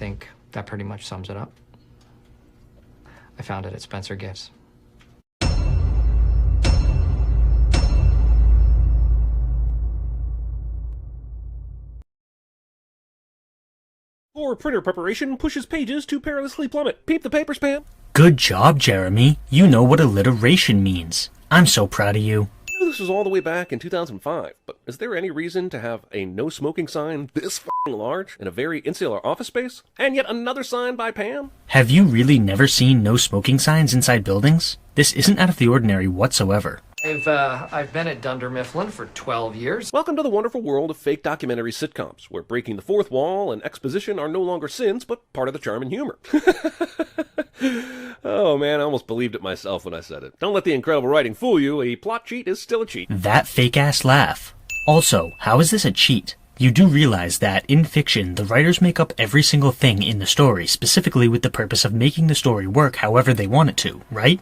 think that pretty much sums it up. I found it at Spencer Gifts. Or printer preparation pushes pages to perilously plummet. Peep the paper spam. Good job, Jeremy. You know what alliteration means. I'm so proud of you. I know this was all the way back in 2005, but is there any reason to have a no smoking sign this f***ing large in a very insular office space? And yet another sign by Pam? Have you really never seen no smoking signs inside buildings? This isn't out of the ordinary whatsoever. I've been at Dunder Mifflin for 12 years. Welcome to the wonderful world of fake documentary sitcoms, where breaking the fourth wall and exposition are no longer sins, but part of the charm and humor. Oh man, I almost believed it myself when I said it. Don't let the incredible writing fool you, a plot cheat is still a cheat. That fake-ass laugh. Also, how is this a cheat? You do realize that, in fiction, the writers make up every single thing in the story, specifically with the purpose of making the story work however they want it to, right?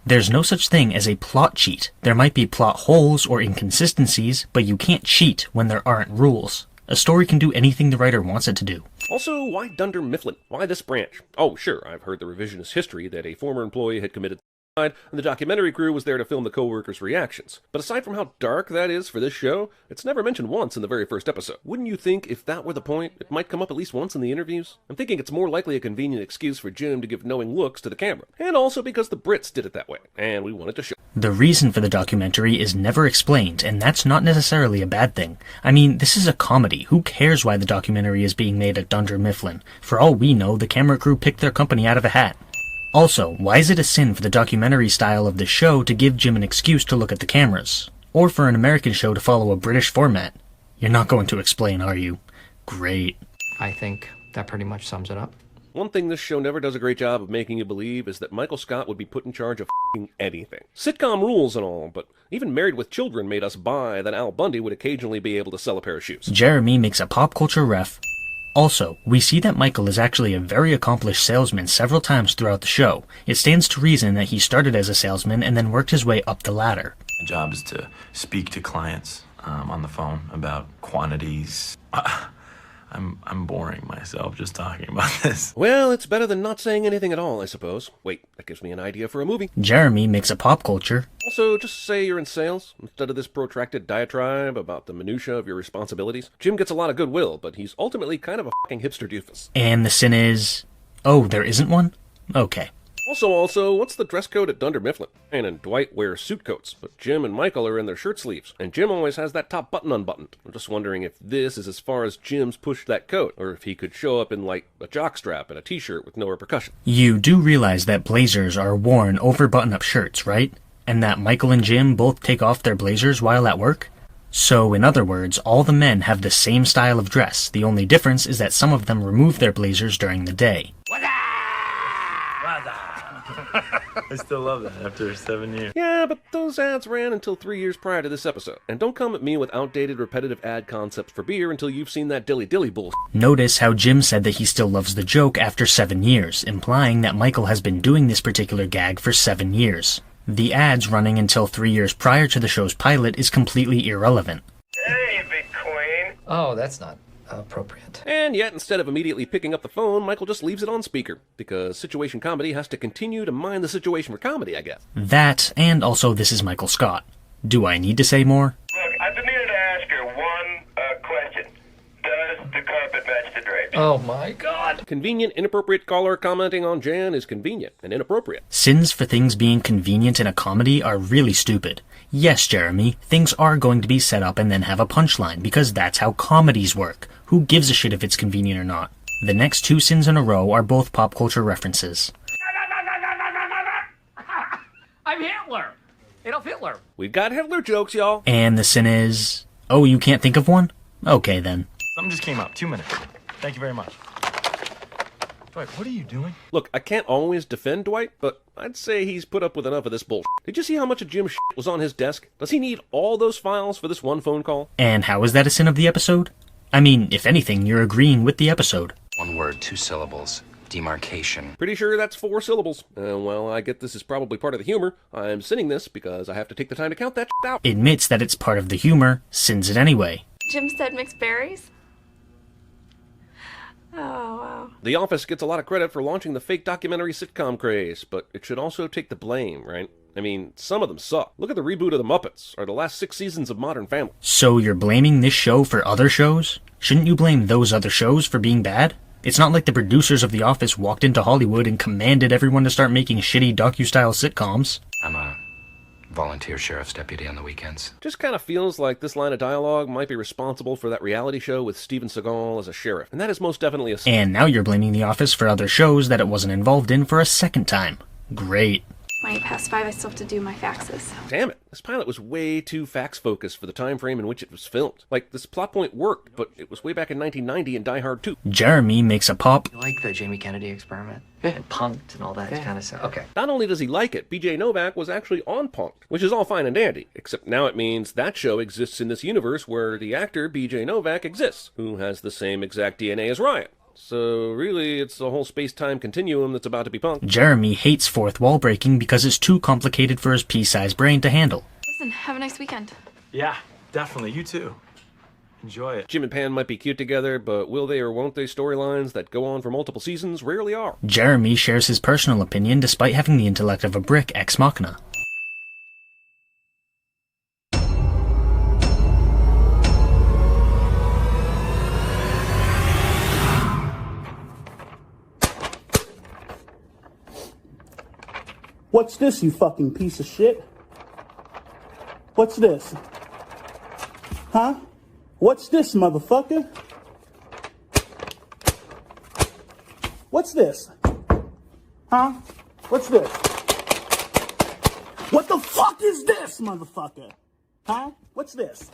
There's no such thing as a plot cheat. There might be plot holes or inconsistencies, but you can't cheat when there aren't rules. A story can do anything the writer wants it to do. Also, why Dunder Mifflin? Why this branch? Oh, sure, I've heard the revisionist history that a former employee had committed suicide, and the documentary crew was there to film the co-workers' reactions. But aside from how dark that is for this show, it's never mentioned once in the very first episode. Wouldn't you think if that were the point, it might come up at least once in the interviews? I'm thinking it's more likely a convenient excuse for Jim to give knowing looks to the camera. And also because the Brits did it that way, and we wanted to show. The reason for the documentary is never explained, and that's not necessarily a bad thing. I mean, this is a comedy. Who cares why the documentary is being made at Dunder Mifflin? For all we know, the camera crew picked their company out of a hat. Also, why is it a sin for the documentary style of the show to give Jim an excuse to look at the cameras? Or for an American show to follow a British format? You're not going to explain, are you? Great. I think that pretty much sums it up. One thing this show never does a great job of making you believe is that Michael Scott would be put in charge of f***ing anything. Sitcom rules and all, but even Married with Children made us buy that Al Bundy would occasionally be able to sell a pair of shoes. Jeremy makes a pop culture ref. Also, we see that Michael is actually a very accomplished salesman several times throughout the show. It stands to reason that he started as a salesman and then worked his way up the ladder. My job is to speak to clients on the phone about quantities. I'm boring myself just talking about this. Well, it's better than not saying anything at all, I suppose. Wait, that gives me an idea for a movie. Jeremy makes a pop culture. Also, just say you're in sales, instead of this protracted diatribe about the minutiae of your responsibilities. Jim gets a lot of goodwill, but he's ultimately kind of a fucking hipster doofus. And the sin is... Oh, there isn't one? Okay. Also, what's the dress code at Dunder Mifflin? Ann and Dwight wear suit coats, but Jim and Michael are in their shirt sleeves, and Jim always has that top button unbuttoned. I'm just wondering if this is as far as Jim's pushed that coat, or if he could show up in, like, a jockstrap and a t-shirt with no repercussion. You do realize that blazers are worn over button-up shirts, right? And that Michael and Jim both take off their blazers while at work? So, in other words, all the men have the same style of dress. The only difference is that some of them remove their blazers during the day. I still love that after 7 years. Yeah, but those ads ran until 3 years prior to this episode. And don't come at me with outdated, repetitive ad concepts for beer until you've seen that dilly-dilly bullshit. Notice how Jim said that he still loves the joke after 7 years, implying that Michael has been doing this particular gag for 7 years. The ads running until 3 years prior to the show's pilot is completely irrelevant. Hey, big queen. Oh, that's not appropriate. And yet, instead of immediately picking up the phone, Michael just leaves it on speaker, because situation comedy has to continue to mind the situation for comedy, I guess. That, and also this is Michael Scott. Do I need to say more? Look, I've been meaning to ask her one question. Does the carpet match the drapes? Oh my god. Convenient, inappropriate caller commenting on Jan is convenient and inappropriate. Sins for things being convenient in a comedy are really stupid. Yes, Jeremy, things are going to be set up and then have a punchline, because that's how comedies work. Who gives a shit if it's convenient or not? The next two sins in a row are both pop culture references. I'm Hitler. Adolf Hitler. We've got Hitler jokes, y'all. And the sin is... Oh, you can't think of one? Okay, then. Something just came up. 2 minutes. Thank you very much. Dwight, what are you doing? Look, I can't always defend Dwight, but I'd say he's put up with enough of this bullshit. Did you see how much of Jim's shit was on his desk? Does he need all those files for this one phone call? And how is that a sin of the episode? I mean, if anything, you're agreeing with the episode. 1 word, 2 syllables. Demarcation. Pretty sure that's 4 syllables. Well, I get this is probably part of the humor. I'm sinning this because I have to take the time to count that shit out. Admits that it's part of the humor, sins it anyway. Jim said mixed berries? Oh, wow. The Office gets a lot of credit for launching the fake documentary sitcom craze, but it should also take the blame, right? I mean, some of them suck. Look at the reboot of The Muppets, or the last 6 seasons of Modern Family. So you're blaming this show for other shows? Shouldn't you blame those other shows for being bad? It's not like the producers of The Office walked into Hollywood and commanded everyone to start making shitty docu-style sitcoms. I'm a volunteer sheriff's deputy on the weekends. Just kind of feels like this line of dialogue might be responsible for that reality show with Steven Seagal as a sheriff, and that is most definitely a... And now you're blaming The Office for other shows that it wasn't involved in for a second time. Great. 20 past 5, I still have to do my faxes. Damn it, this pilot was way too fax-focused for the time frame in which it was filmed. Like, this plot point worked, but it was way back in 1990 in Die Hard 2. Jeremy makes a pop. You like the Jamie Kennedy experiment? And Punk'd and all that kind of stuff. Okay. Not only does he like it, BJ Novak was actually on Punk'd, which is all fine and dandy, except now it means that show exists in this universe where the actor BJ Novak exists, who has the same exact DNA as Ryan. So really, it's the whole space-time continuum that's about to be punked. Jeremy hates fourth wall breaking because it's too complicated for his pea-sized brain to handle. Listen, have a nice weekend. Yeah, definitely. You too. Enjoy it. Jim and Pam might be cute together, but will they or won't they storylines that go on for multiple seasons rarely are. Jeremy shares his personal opinion despite having the intellect of a brick ex machina. What's this, you fucking piece of shit? What's this? Huh? What's this, motherfucker? What's this? Huh? What's this? What the fuck is this, motherfucker? Huh? What's this?